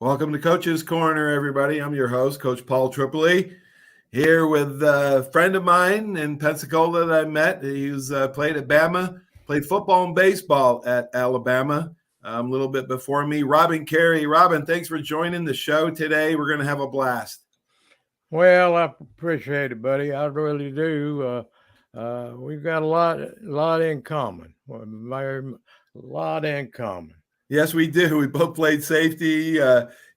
Welcome to Coach's Corner, everybody. I'm your host, Coach Paul Tripoli, here with a friend of mine in Pensacola that I met. He's played at Bama, played football and baseball at Alabama a little bit before me. Cary. Robin, thanks for joining the show today. We're going to have a blast. Well, I appreciate it, buddy. I really do. We've got a lot in common. A lot in common. Yes, we do. We both played safety.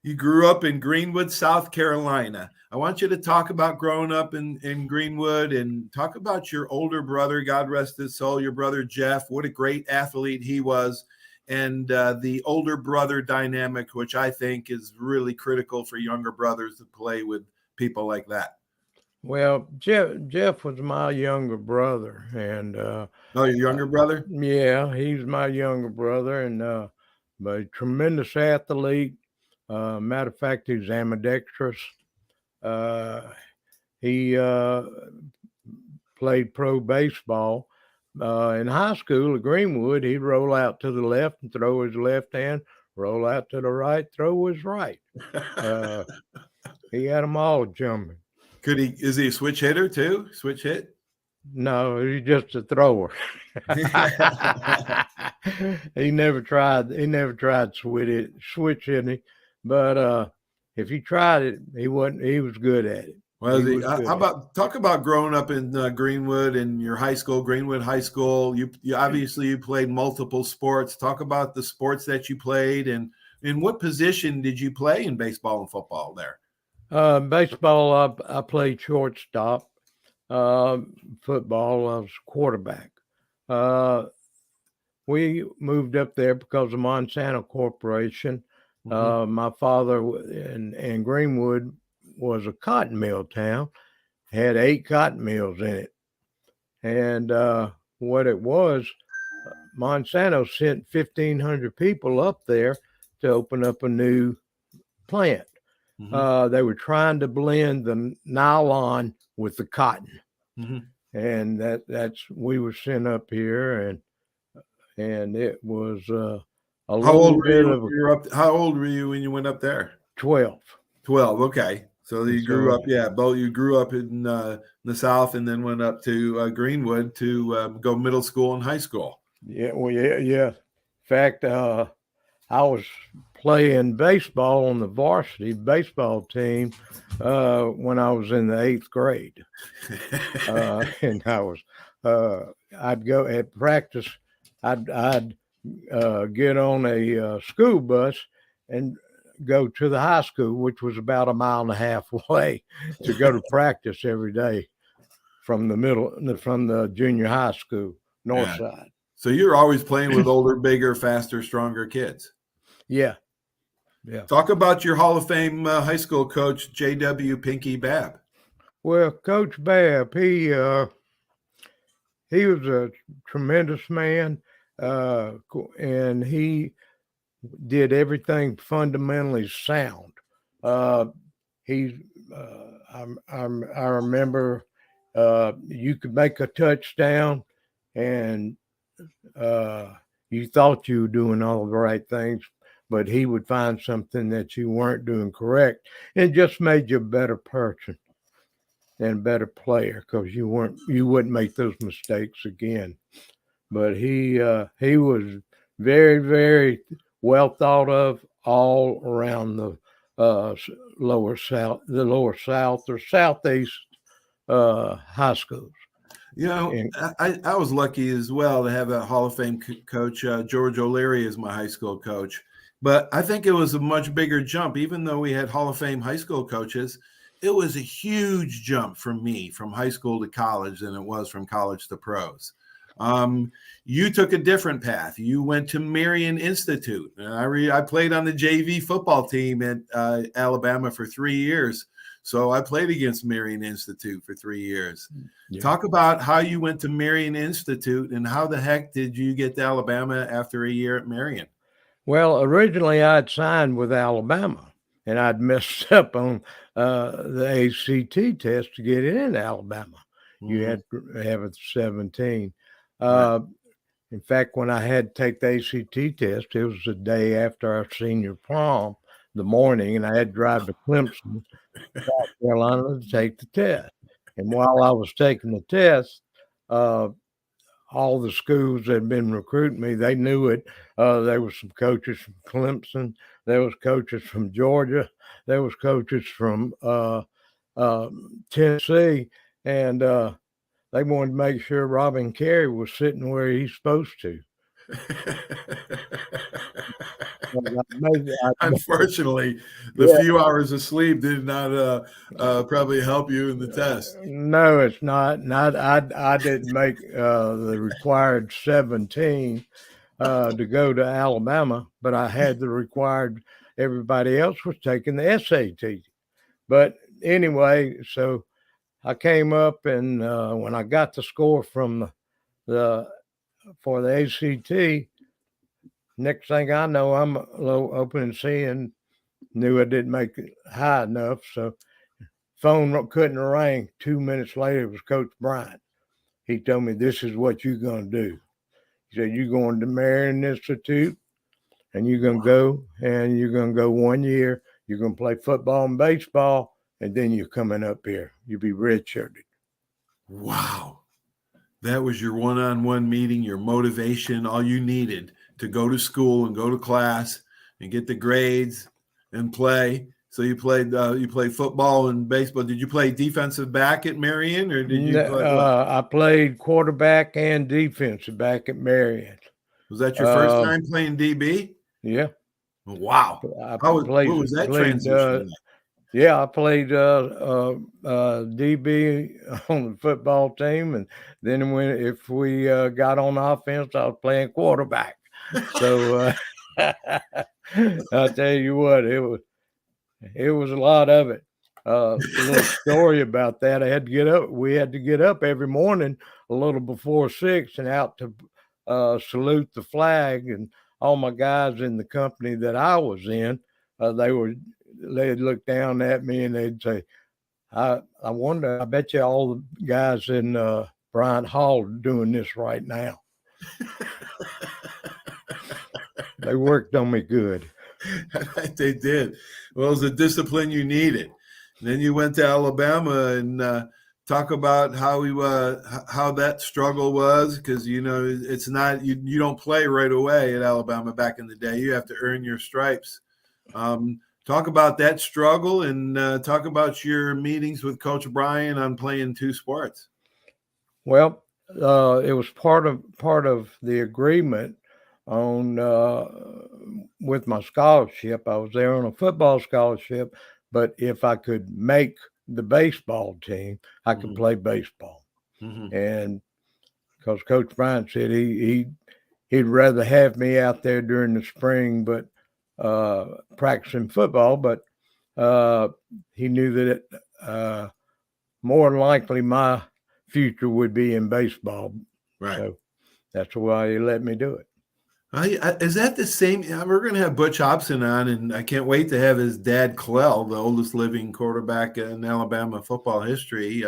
You grew up in Greenwood, South Carolina. I want you to talk about growing up in Greenwood and talk about your older brother, God rest his soul, your brother Jeff. What a great athlete he was. And the older brother dynamic, which I think is really critical for younger brothers to play with people like that. Well, Jeff was my younger brother. And your younger brother? Yeah, he's my younger brother. And but a tremendous athlete. Matter of fact, he's ambidextrous. He played pro baseball. In high school at Greenwood, he'd roll out to the left and throw his left hand, roll out to the right, throw his right. He had them all jumping. Is he a switch hitter too? Switch hit? No, he's just a thrower. He never tried switch hitting, but if he tried it, he was good at it. Well, talk about growing up in Greenwood and your high school, Greenwood High School. You obviously you played multiple sports. Talk about the sports that you played and in what position did you play in baseball and football there? Baseball, I played shortstop. Football, I was quarterback. We moved up there because of Monsanto Corporation. Mm-hmm. My father in Greenwood was a cotton mill town, had 8 cotton mills in it. And what it was, Monsanto sent 1,500 people up there to open up a new plant. Mm-hmm. They were trying to blend the nylon with the cotton. Mm-hmm. And we were sent up here and it was How old were you when you went up there? 12. 12, okay. So you grew up, you grew up in the South and then went up to Greenwood to go middle school and high school. Yeah, well, yeah. In fact, I was playing baseball on the varsity baseball team when I was in the 8th grade. And I was, I'd go at practice, I'd get on a school bus and go to the high school, which was about 1.5 miles away, to go to practice every day from the junior high school, north side. So you're always playing with older, bigger, faster, stronger kids. Yeah. Talk about your Hall of Fame high school coach, J.W. Pinky Babb. Well, Coach Babb, he was a tremendous man, and he did everything fundamentally sound. I remember you could make a touchdown and you thought you were doing all the right things, but he would find something that you weren't doing correct. It just made you a better person and a better player because you wouldn't make those mistakes again. But he was very, very well thought of all around the lower south or southeast high schools. You know, I was lucky as well to have that Hall of Fame coach, George O'Leary, as my high school coach. But I think it was a much bigger jump. Even though we had Hall of Fame high school coaches, it was a huge jump for me from high school to college than it was from college to pros. You took a different path. You went to Marion Institute. I played on the JV football team at Alabama for 3 years. So I played against Marion Institute for 3 years. Yeah. Talk about how you went to Marion Institute and how the heck did you get to Alabama after a year at Marion? Well, originally I'd signed with Alabama and I'd messed up on the ACT test to get in Alabama. Mm-hmm. You had to have a 17. Right. In fact, when I had to take the ACT test, it was the day after our senior prom the morning, and I had to drive to Clemson, South Carolina, to take the test. And while I was taking the test, all the schools that had been recruiting me, they knew it. There was some coaches from Clemson. There was coaches from Georgia. There was coaches from Tennessee. And they wanted to make sure Robin Cary was sitting where he's supposed to. Unfortunately, the few hours of sleep did not probably help you in the test. No, it's not. And I didn't make the required 17 to go to Alabama, but I had the required. Everybody else was taking the SAT. But anyway, so I came up, and when I got the score from for the ACT, next thing I know, I'm a little open and seeing. Knew I didn't make it high enough, so phone couldn't ring. 2 minutes later, it was Coach Bryant. He told me, "This is what you're going to do." He said, "You're going to Marion Institute, and you're going to go, and you're going to go 1 year. You're going to play football and baseball, and then you're coming up here. You'll be redshirted." Wow. That was your one-on-one meeting, your motivation, all you needed to go to school and go to class and get the grades and play. So you played football and baseball. Did you play defensive back at Marion, or did you play I played quarterback and defensive back at Marion. Was that your first time playing DB? Yeah. Wow. What was that transition? Yeah, I played DB on the football team, and then if we got on offense, I was playing quarterback. So I'll tell you what, it was a lot of it. A little story about that. I had to get up. We had to get up every morning a little before 6 and out to salute the flag. And all my guys in the company that I was in, they'd look down at me and they'd say, I wonder, I bet you all the guys in Bryant Hall are doing this right now. They worked on me good. They did. Well, it was the discipline you needed. And then you went to Alabama, and talk about how that struggle was, because it's not you don't play right away at Alabama back in the day. You have to earn your stripes. Talk about that struggle, and talk about your meetings with Coach Bryant on playing two sports. Well, it was part of the agreement on with my scholarship. I was there on a football scholarship, but if I could make the baseball team, I could play baseball. Mm-hmm. And because Coach Bryant said he'd rather have me out there during the spring, but practicing football, but he knew that more than likely my future would be in baseball. Right. So that's why he let me do it. Is that the same? We're going to have Butch Hobson on, and I can't wait to have his dad, Clell, the oldest living quarterback in Alabama football history.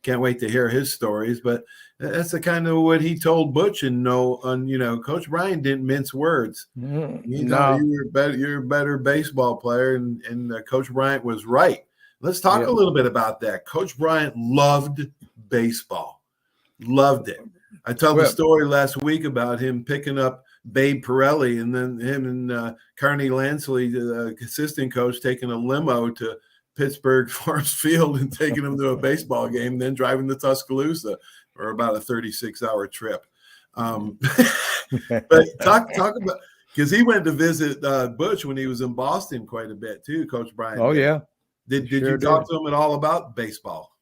Can't wait to hear his stories. But that's the kind of what he told Butch, and Coach Bryant didn't mince words. No. You're a better baseball player, and Coach Bryant was right. Let's talk a little bit about that. Coach Bryant loved baseball, loved it. I told the story last week about him picking up Babe Pirelli, and then him and Carney Lansley, the assistant coach, taking a limo to Pittsburgh Forest Field and taking him to a baseball game, then driving to Tuscaloosa for about a 36-hour trip. But talk about, because he went to visit Butch when he was in Boston quite a bit too, Coach Bryant. Oh, yeah. Did you talk to him at all about baseball?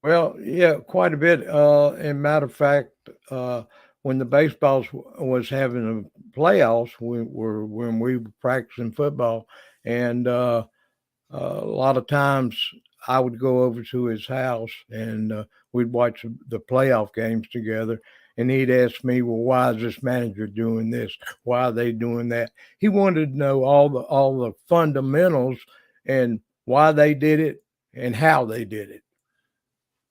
Well, yeah, quite a bit. And matter of fact, when the baseballs was having the playoffs, when we were practicing football, and a lot of times I would go over to his house, and we'd watch the playoff games together. And he'd ask me, "Well, why is this manager doing this? Why are they doing that?" He wanted to know all the fundamentals and why they did it and how they did it.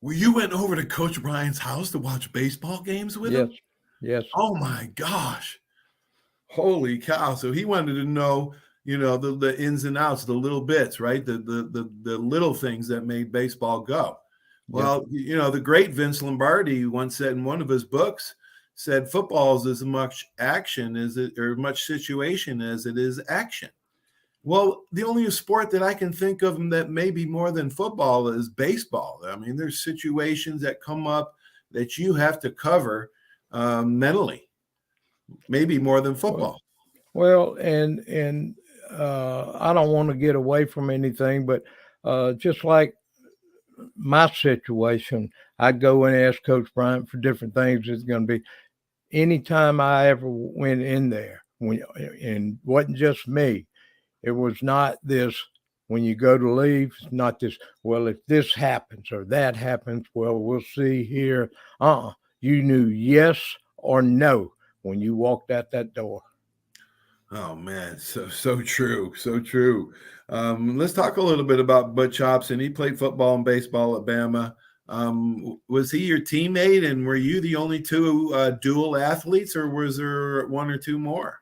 Well, you went over to Coach Bryant's house to watch baseball games with him? Yes. Oh my gosh. Holy cow. So he wanted to know, the ins and outs, the little bits, right? The little things that made baseball go. Well, the great Vince Lombardi once said in one of his books, said football is as much action or much situation as it is action. Well, the only sport that I can think of that maybe more than football is baseball. I mean, there's situations that come up that you have to cover mentally, maybe more than football. Well, and I don't want to get away from anything, but just like my situation, I'd go and ask Coach Bryant for different things. It's going to be anytime I ever went in there, and wasn't just me. It was not this, when you go to leave, it's not this, well, if this happens or that happens, well, we'll see here. You knew yes or no when you walked out that door. Oh, man, so true, so true. Let's talk a little bit about Butch Hobson. He played football and baseball at Bama. Was he your teammate, and were you the only two dual athletes, or was there one or two more?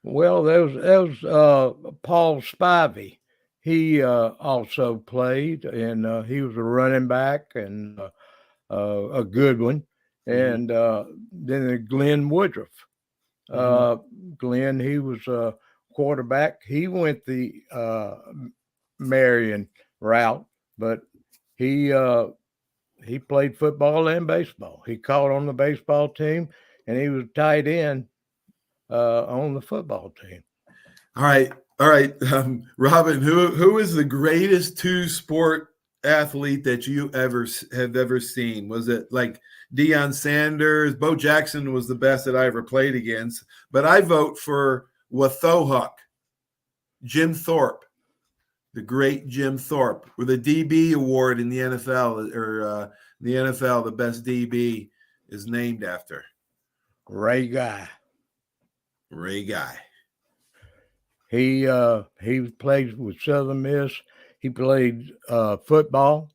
Well, that was Paul Spivey. He also played, and he was a running back and a good one. And then Glenn Woodruff. Glenn, he was a quarterback. He went the Marion route, but he played football and baseball. He caught on the baseball team, and he was tight end on the football team. All right. Robin, who is the greatest two-sport athlete that you have ever seen? Was it like Deion Sanders? Bo Jackson was the best that I ever played against, but I vote for Wathohawk, Jim Thorpe, the great Jim Thorpe, with a DB award in the NFL, or the NFL, the best DB is named after Ray Guy. He played with Southern Miss. He played football.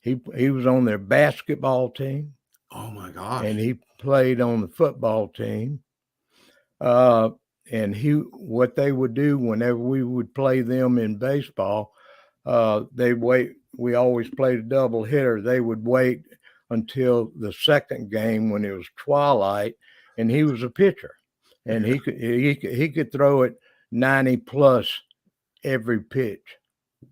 He was on their basketball team. Oh my gosh! And he played on the football team. And what they would do whenever we would play them in baseball, they'd wait. We always played a double hitter. They would wait until the second game when it was twilight, and he was a pitcher. And he could throw it 90 plus every pitch.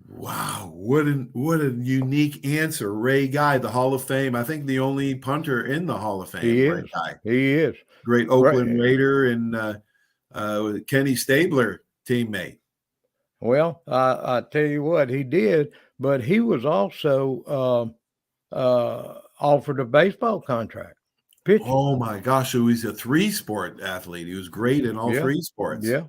Wow, what a unique answer, Ray Guy, the Hall of Fame. I think the only punter in the Hall of Fame. He is. Ray Guy. He is. Great Oakland Raider and Kenny Stabler teammate. Well, I tell you what, he did, but he was also offered a baseball contract. Pitching. Oh my gosh! So he's a three-sport athlete. He was great in all three sports. Yeah.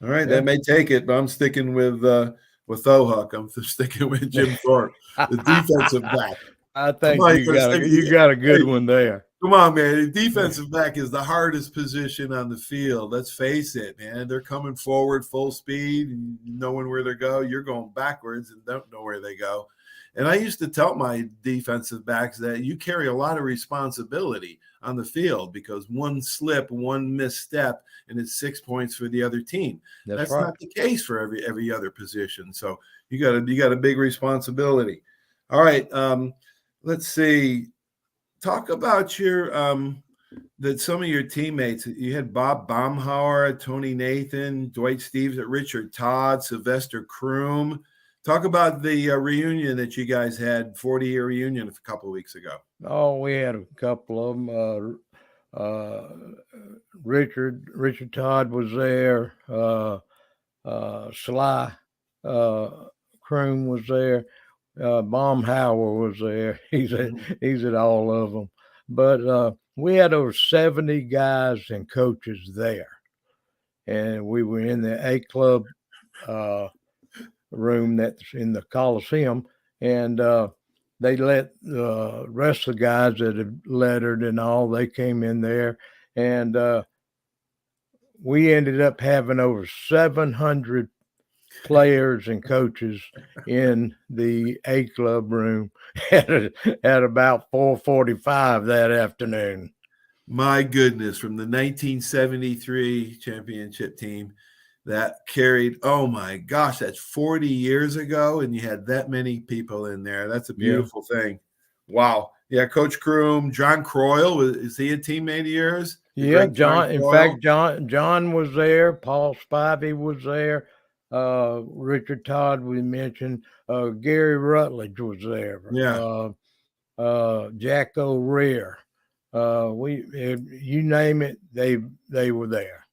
All right, that may take it, but I'm sticking with Thohuck. I'm sticking with Jim Thorpe, the defensive back. I think you got a good one there. Come on, man. The defensive back is the hardest position on the field. Let's face it, man. They're coming forward full speed and knowing where they go. You're going backwards and don't know where they go. And I used to tell my defensive backs that you carry a lot of responsibility on the field, because one slip, one misstep, and it's 6 points for the other team. That's right. Not the case for every other position. So you got a big responsibility. All right. Let's see. Talk about your some of your teammates. You had Bob Baumhauer, Tony Nathan, Dwight Stevens, Richard Todd, Sylvester Kroom. Talk about the reunion that you guys had, 40-year reunion a couple of weeks ago. Oh, we had a couple of them. Richard Todd was there. Sly Kroom was there. Baumhauer was there. He's at all of them. But we had over 70 guys and coaches there. And we were in the A Club room that's in the Coliseum, and they let the rest of the guys that had lettered and all, they came in there, and we ended up having over 700 players and coaches in the A Club room at about 4:45 that afternoon. My goodness, from the 1973 championship team. that carried, oh my gosh, that's 40 years ago, and you had that many people in there. That's a Yeah. beautiful thing. Wow. Yeah, Coach Kroom, John Croyle, is he a teammate of yours? The Yeah, great John John. In Croyle? fact, John was there. Paul Spivey was there. Richard Todd, we mentioned. Gary Rutledge was there. Yeah. Jack O'Rear. You name it, they were there.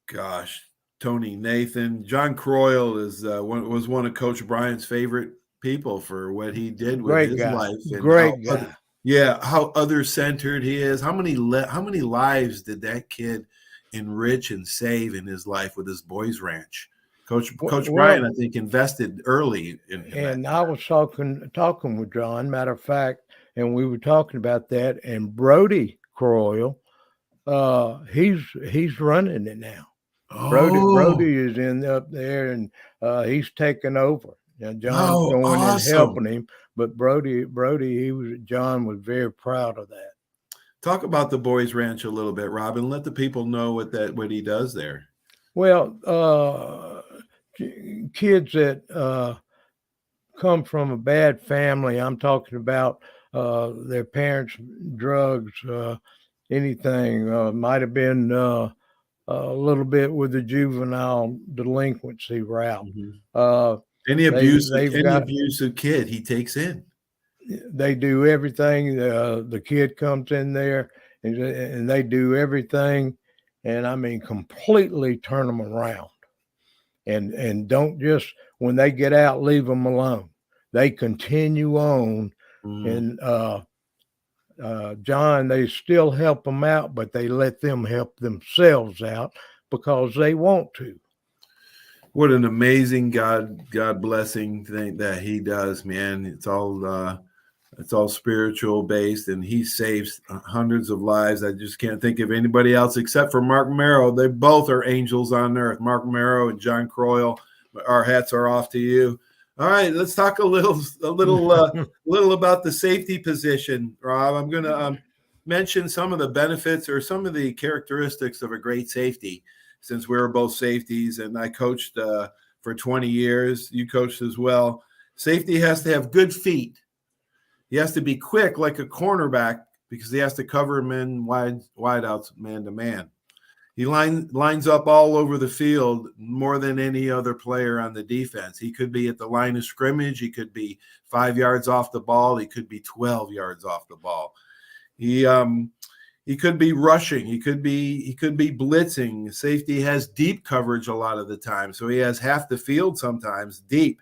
Gosh, Tony Nathan. John Croyle was one of Coach Bryant's favorite people for what he did with Great his guy. life and Great guy. how other centered he is. How many lives did that kid enrich and save in his life with his boys ranch? Coach Bryant, I think, invested early in and that. I was talking with John, matter of fact, and we were talking about that. And Brody Croyle, he's running it now. Oh, Brody is in up there, and he's taking over. Now John's going and awesome. helping him, but John was very proud of that. Talk about the boys ranch a little bit, Robin. Let the people know what he does there. Well, kids that come from a bad family, I'm talking about their parents, drugs, anything, might have been a little bit with the juvenile delinquency route. Mm-hmm. Any abusive kid he takes in. They do everything. The kid comes in there and they do everything, and I mean completely turn them around. And don't just, when they get out, leave them alone. They continue on. And John, they still help them out, but they let them help themselves out because they want to. What an amazing God blessing thing that he does, man. It's all spiritual based, and he saves hundreds of lives. I just can't think of anybody else except for Mark Merrow. They both are angels on earth. Mark Merrow and John Croyle. Our hats are off to you. All right, let's talk a little about the safety position, Rob. I'm going to mention some of the benefits or some of the characteristics of a great safety, since we were both safeties, and I coached for 20 years. You coached as well. Safety has to have good feet. He has to be quick like a cornerback because he has to cover men wide outs, man to man. He lines up all over the field more than any other player on the defense. He could be at the line of scrimmage. He could be 5 yards off the ball. He could be 12 yards off the ball. He could be rushing. He could be blitzing. Safety has deep coverage a lot of the time, so he has half the field sometimes deep.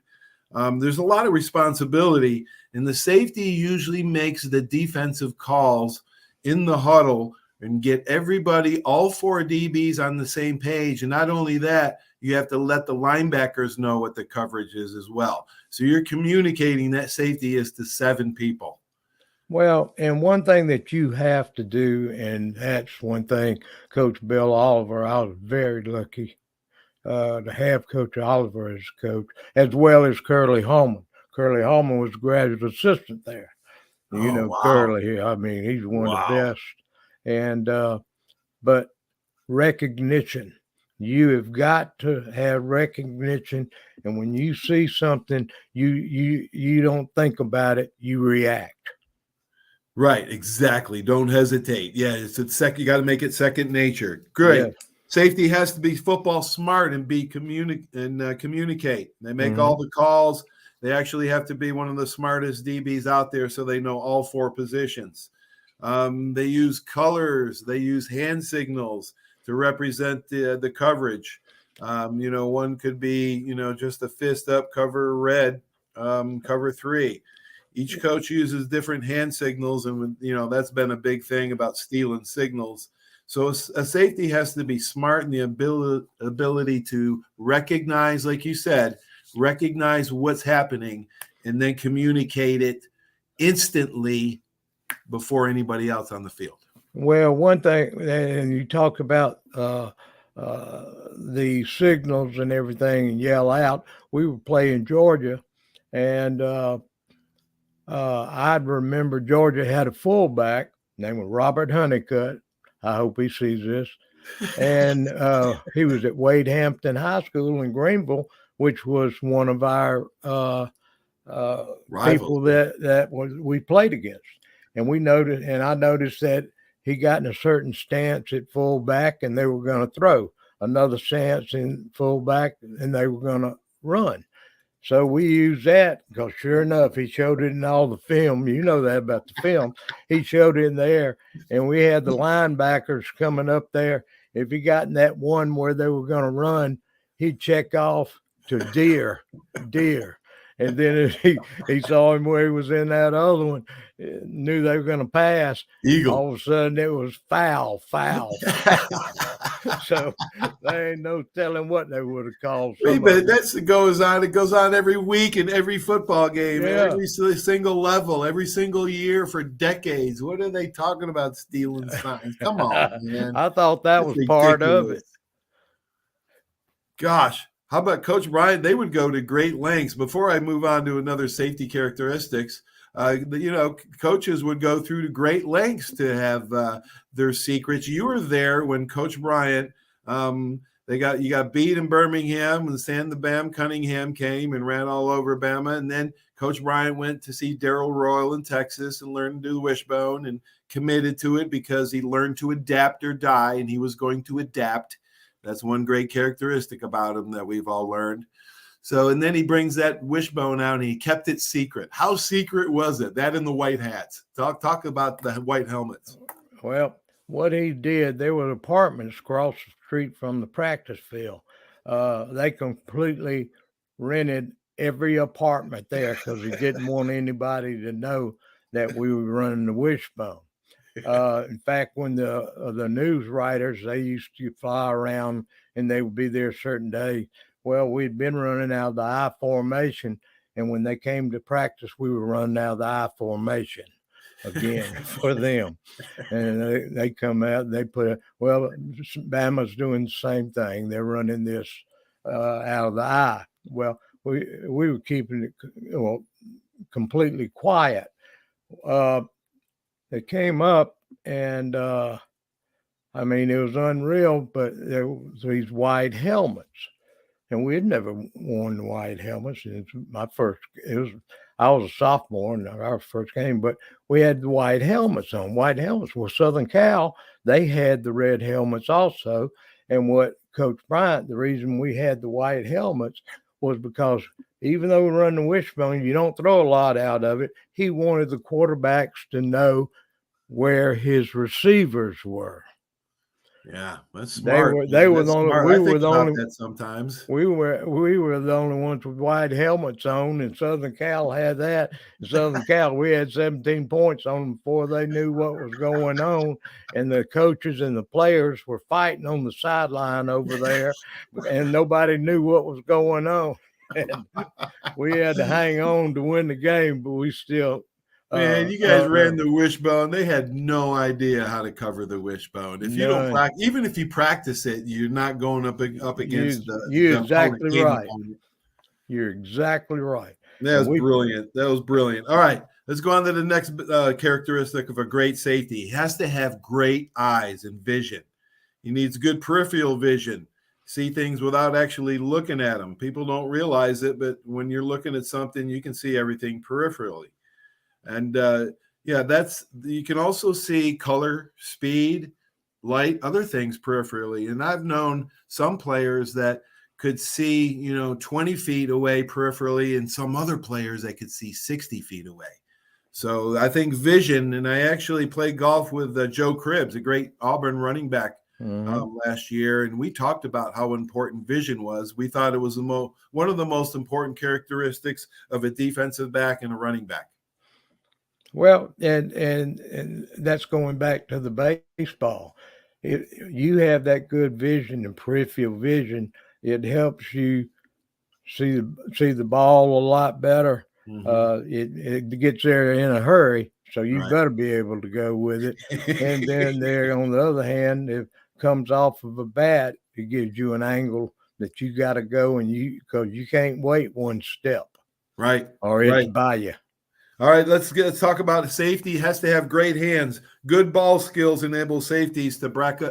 There's a lot of responsibility, and the safety usually makes the defensive calls in the huddle and get everybody, all four DBs, on the same page. And not only that, you have to let the linebackers know what the coverage is as well. So you're communicating that safety is to 7 people. Well, and one thing that you have to do, and that's one thing, Coach Bill Oliver, I was very lucky to have Coach Oliver as coach, as well as Curly Holman. Curly Holman was graduate assistant there. Wow. Curly, I mean, he's one of the best. And but recognition, you have got to have recognition, and when you see something, you don't think about it, you react. Right, exactly. Don't hesitate. Yeah, you got to make it second nature. Great. Yes. Safety has to be football smart and communicate. They make all the calls. They actually have to be one of the smartest DBs out there, so they know all 4 positions. They use colors. They use hand signals to represent the coverage. One could be, just a fist up, cover red, cover 3. Each coach uses different hand signals, and that's been a big thing about stealing signals. So a safety has to be smart in the ability to recognize, like you said, recognize what's happening and then communicate it instantly before anybody else on the field. Well, one thing, and you talk about the signals and everything and yell out. We were playing Georgia, and I'd remember Georgia had a fullback named Robert Honeycutt. I hope he sees this. And he was at Wade Hampton High School in Greenville, which was one of our people we played against. And I noticed that he got in a certain stance at fullback, and they were going to throw another stance in fullback, and they were going to run. So we used that because sure enough, he showed it in all the film. You know that about the film. He showed it in there, and we had the linebackers coming up there. If he got in that one where they were going to run, he'd check off to deer. And then if he saw him where he was in that other one, knew they were going to pass. Eagle. All of a sudden, it was foul. So there ain't no telling what they would have called. But it goes on every week in every football game, every single level, every single year for decades. What are they talking about stealing signs? Come on, man. I thought that was part of it. Gosh, how about Coach Bryant? They would go to great lengths. Before I move on to another safety characteristics, coaches would go through to great lengths to have their secrets. You were there when Coach Bryant, you got beat in Birmingham, and Stan the Bam Cunningham came and ran all over Bama. And then Coach Bryant went to see Darrell Royal in Texas and learned to do the wishbone and committed to it because he learned to adapt or die, and he was going to adapt. That's one great characteristic about him that we've all learned. So, and then he brings that wishbone out and he kept it secret. How secret was it? That and the white hats. Talk about the white helmets. Well, what he did, there were apartments across the street from the practice field. They completely rented every apartment there because he didn't want anybody to know that we were running the wishbone. In fact, when the news writers, they used to fly around and they would be there a certain day. Well, we'd been running out of the I formation, and when they came to practice, we were running out of the I formation again for them. And they come out, they Bama's doing the same thing. They're running this out of the I. Well, we were keeping it completely quiet. They came up, and it was unreal, but there was these wide helmets. And we had never worn white helmets. I was a sophomore in our first game, but we had the white helmets on. White helmets. Well, Southern Cal, they had the red helmets also. And what Coach Bryant, the reason we had the white helmets was because even though we run the wishbone, you don't throw a lot out of it. He wanted the quarterbacks to know where his receivers were. Yeah, that's smart. They were the only. That sometimes we were the only ones with white helmets on, and Southern Cal had that. In Southern Cal, we had 17 points on them before they knew what was going on, and the coaches and the players were fighting on the sideline over there, and nobody knew what was going on. And we had to hang on to win the game, but we still. Man, you guys ran the wishbone. They had no idea how to cover the wishbone. If you don't practice, even if you practice it, you're not going up against You're exactly right. You're exactly right. That was brilliant. All right, let's go on to the next characteristic of a great safety. He has to have great eyes and vision. He needs good peripheral vision. See things without actually looking at them. People don't realize it, but when you're looking at something, you can see everything peripherally. And you can also see color, speed, light, other things peripherally. And I've known some players that could see, 20 feet away peripherally, and some other players that could see 60 feet away. So I think vision, and I actually played golf with Joe Cribbs, a great Auburn running back last year. And we talked about how important vision was. We thought it was one of the most important characteristics of a defensive back and a running back. Well, and that's going back to the baseball. You have that good vision and peripheral vision. It helps you see the ball a lot better. It gets there in a hurry, so you better be able to go with it. And then there, on the other hand, if it comes off of a bat, it gives you an angle that you got to go, because you can't wait one step, right? Or it's by you. All right, let's talk about safety. Has to have great hands. Good ball skills enable safeties to break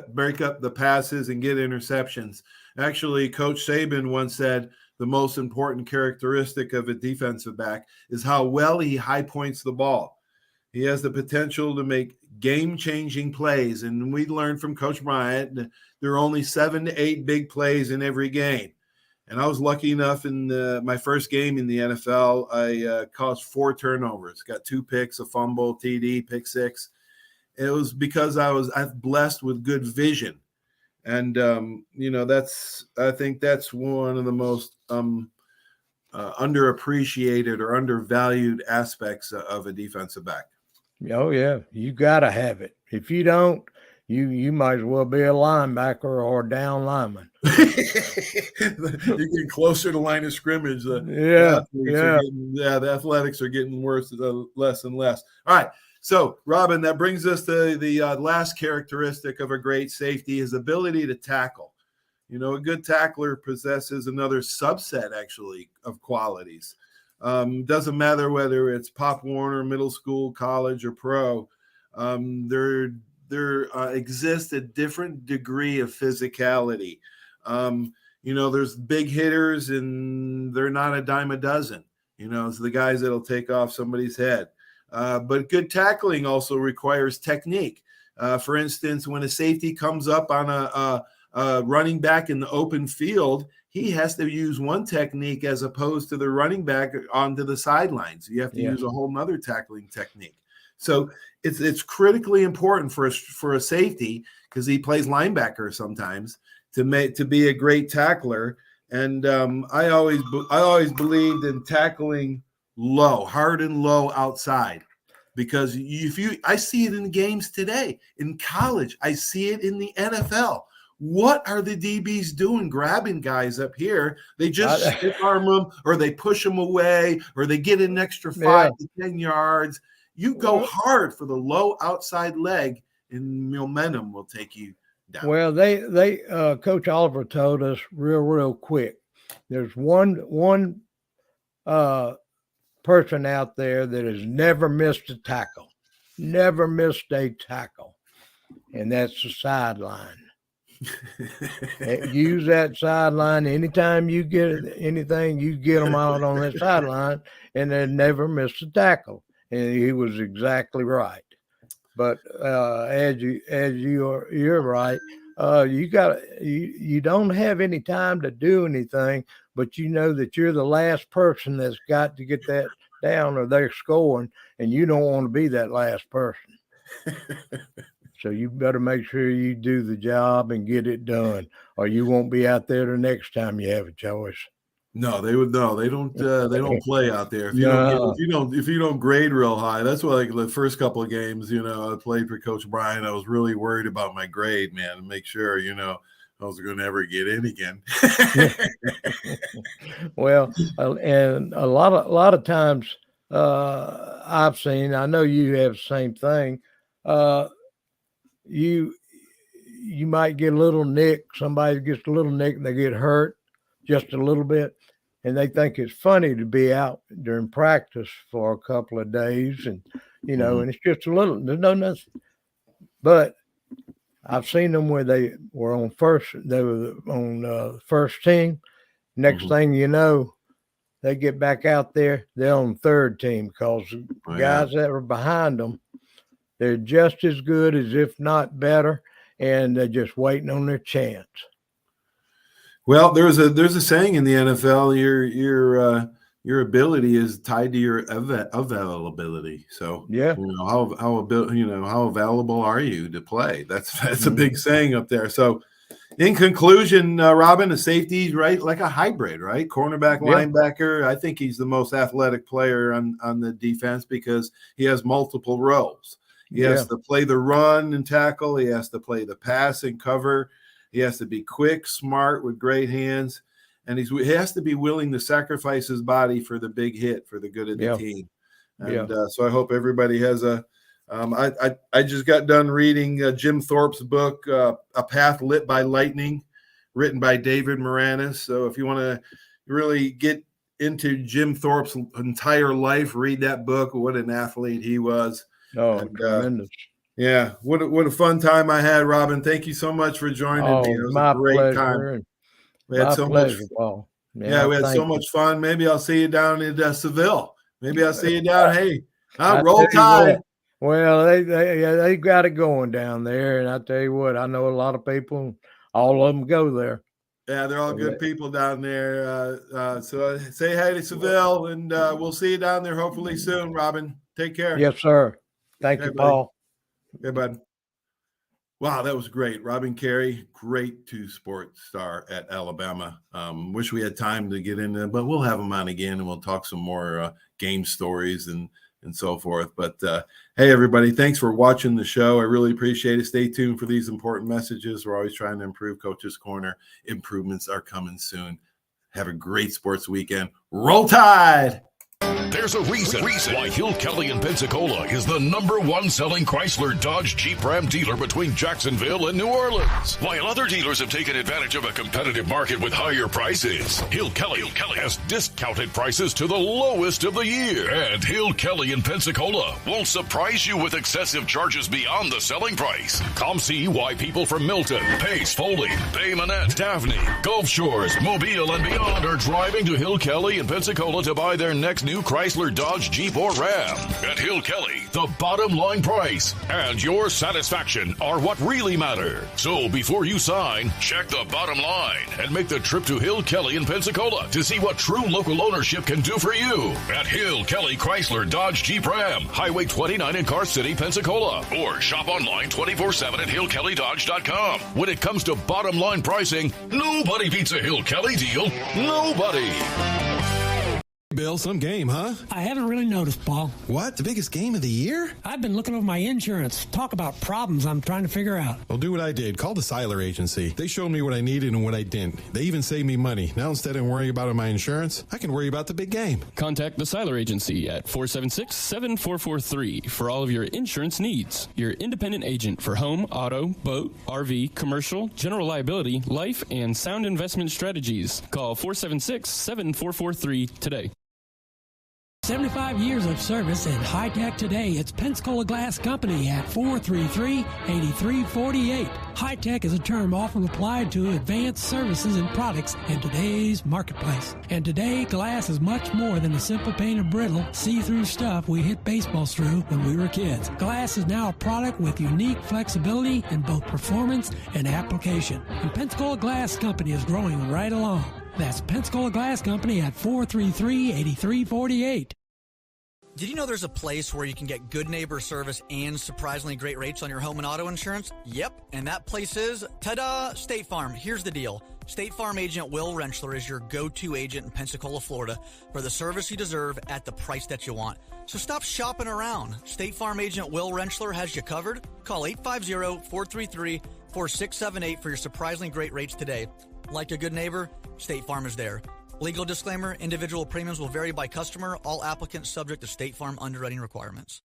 up the passes and get interceptions. Actually, Coach Saban once said the most important characteristic of a defensive back is how well he high points the ball. He has the potential to make game-changing plays, and we learned from Coach Bryant that there are only 7 to 8 big plays in every game. And I was lucky enough in my first game in the NFL, I caused 4 turnovers, got 2 picks, a fumble, TD, pick 6. It was because I'm blessed with good vision. And, I think that's one of the most underappreciated or undervalued aspects of a defensive back. Oh yeah, you got to have it. If you don't, you might as well be a linebacker or a down lineman. You get closer to line of scrimmage. The athletics are getting worse, less and less. All right. So, Robin, that brings us to the last characteristic of a great safety, his ability to tackle. A good tackler possesses another subset, actually, of qualities. Doesn't matter whether it's Pop Warner, middle school, college, or pro. There exists a different degree of physicality. There's big hitters, and they're not a dime a dozen. It's the guys that'll take off somebody's head. But good tackling also requires technique. For instance, when a safety comes up on a running back in the open field, he has to use one technique as opposed to the running back onto the sidelines. You have to use a whole nother tackling technique. So it's critically important for a safety, because he plays linebacker sometimes, to be a great tackler. And I always believed in tackling low, hard and low outside, because I see it in games today in college. I see it in the NFL. What are the DBs doing? Grabbing guys up here. They just stiff arm them, or they push them away, or they get an extra 5 to 10 yards. You go hard for the low outside leg, and momentum will take you down. Well, they Coach Oliver told us real quick. There's one person out there that has never missed a tackle, and that's the sideline. Use that sideline anytime you get anything. You get them out on that sideline, and they never missed a tackle. And he was exactly right. But you're right. You don't have any time to do anything, but you know that you're the last person that's got to get that down, or they're scoring, and you don't want to be that last person. So you better make sure you do the job and get it done, or you won't be out there the next time you have a choice. No, they would. No, they don't. They don't play out there. If you don't grade real high. That's why, like, the first couple of games, I played for Coach Brian. I was really worried about my grade, man, and make sure I was going to ever get in again. Well, and a lot of times I've seen. I know you have the same thing. You might get a little nick. Somebody gets a little nick and they get hurt just a little bit, and they think it's funny to be out during practice for a couple of days, and and it's just a little. There's no nothing. But I've seen them where they were on first. They were on first team. Next thing you know, they get back out there. They're on third team, because guys that were behind them, they're just as good as, if not better, and they're just waiting on their chance. Well, there's a saying in the NFL: your ability is tied to your availability. So how available are you to play? That's a big saying up there. So, in conclusion, Robin, a safety is right, like a hybrid, right? Cornerback, linebacker. I think he's the most athletic player on the defense, because he has multiple roles. He has to play the run and tackle. He has to play the pass and cover. He has to be quick, smart, with great hands. And he has to be willing to sacrifice his body for the big hit, for the good of the team. And so I hope everybody has I just got done reading Jim Thorpe's book, A Path Lit by Lightning, written by David Moranis. So if you want to really get into Jim Thorpe's entire life. Read that book. What an athlete he was. Oh, And, tremendous. Yeah, what a fun time I had, Robin. Thank you so much for joining me. It was my a great pleasure. time. We had My so pleasure, much. Paul. Yeah, we had so much fun. Maybe I'll see you down in Seville. Maybe I'll see you down. Hey, roll Tide. Well, they got it going down there, and I tell you what, I know a lot of people. All of them go there. Yeah, they're all good people down there. So say hi to Seville, and we'll see you down there hopefully soon, Robin. Take care. Yes, sir. Thank you, buddy. Paul. Hey, bud. Wow, that was great. Robin Cary, great two-sport star at Alabama. Wish we had time to get into, but we'll have him on again, and we'll talk some more game stories and so forth. But hey, everybody, thanks for watching the show. I really appreciate it. Stay tuned for these important messages. We're always trying to improve Coach's Corner. Improvements are coming soon. Have a great sports weekend. Roll Tide! There's a reason why Hill Kelly in Pensacola is the #1 selling Chrysler Dodge Jeep Ram dealer between Jacksonville and New Orleans. While other dealers have taken advantage of a competitive market with higher prices, Hill Kelly has discounted prices to the lowest of the year. And Hill Kelly in Pensacola won't surprise you with excessive charges beyond the selling price. Come see why people from Milton, Pace, Foley, Bay Minette, Daphne, Gulf Shores, Mobile, and beyond are driving to Hill Kelly in Pensacola to buy their next new Chrysler, Dodge, Jeep, or Ram. At Hill Kelly, the bottom line price and your satisfaction are what really matter. So before you sign, check the bottom line and make the trip to Hill Kelly in Pensacola to see what true local ownership can do for you. At Hill Kelly Chrysler, Dodge, Jeep, Ram, Highway 29 in Car City, Pensacola. Or shop online 24/7 at hillkellydodge.com. When it comes to bottom line pricing, nobody beats a Hill Kelly deal. Nobody. Bill, some game, huh? I haven't really noticed, Paul. What? The biggest game of the year? I've been looking over my insurance. Talk about problems I'm trying to figure out. Well, do what I did. Call the Seiler Agency. They showed me what I needed and what I didn't. They even saved me money. Now, instead of worrying about my insurance, I can worry about the big game. Contact the Seiler Agency at 476-7443 for all of your insurance needs. Your independent agent for home, auto, boat, RV, commercial, general liability, life, and sound investment strategies. Call 476-7443 today. 75 years of service and high-tech today. It's Pensacola Glass Company at 433-8348. High-tech is a term often applied to advanced services and products in today's marketplace. And today, glass is much more than a simple pane of brittle, see-through stuff we hit baseballs through when we were kids. Glass is now a product with unique flexibility in both performance and application. And Pensacola Glass Company is growing right along. That's Pensacola Glass Company at 433-8348. Did you know there's a place where you can get good neighbor service and surprisingly great rates on your home and auto insurance? Yep, and that place is, ta-da, State Farm. Here's the deal. State Farm agent Will Rentschler is your go-to agent in Pensacola, Florida for the service you deserve at the price that you want. So stop shopping around. State Farm agent Will Rentschler has you covered. Call 850-433-4678 for your surprisingly great rates today. Like a good neighbor, State Farm is there. Legal disclaimer, individual premiums will vary by customer. All applicants subject to State Farm underwriting requirements.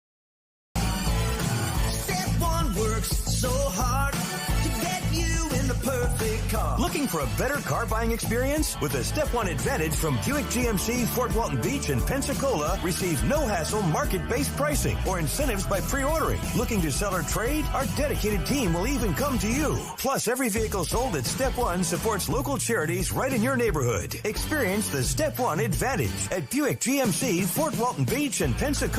Step One works so hard to get you in the perfect car. Looking for a better car buying experience? With the Step One Advantage from Buick GMC, Fort Walton Beach, and Pensacola, receive no-hassle market-based pricing or incentives by pre-ordering. Looking to sell or trade? Our dedicated team will even come to you. Plus, every vehicle sold at Step One supports local charities right in your neighborhood. Experience the Step One Advantage at Buick GMC, Fort Walton Beach, and Pensacola.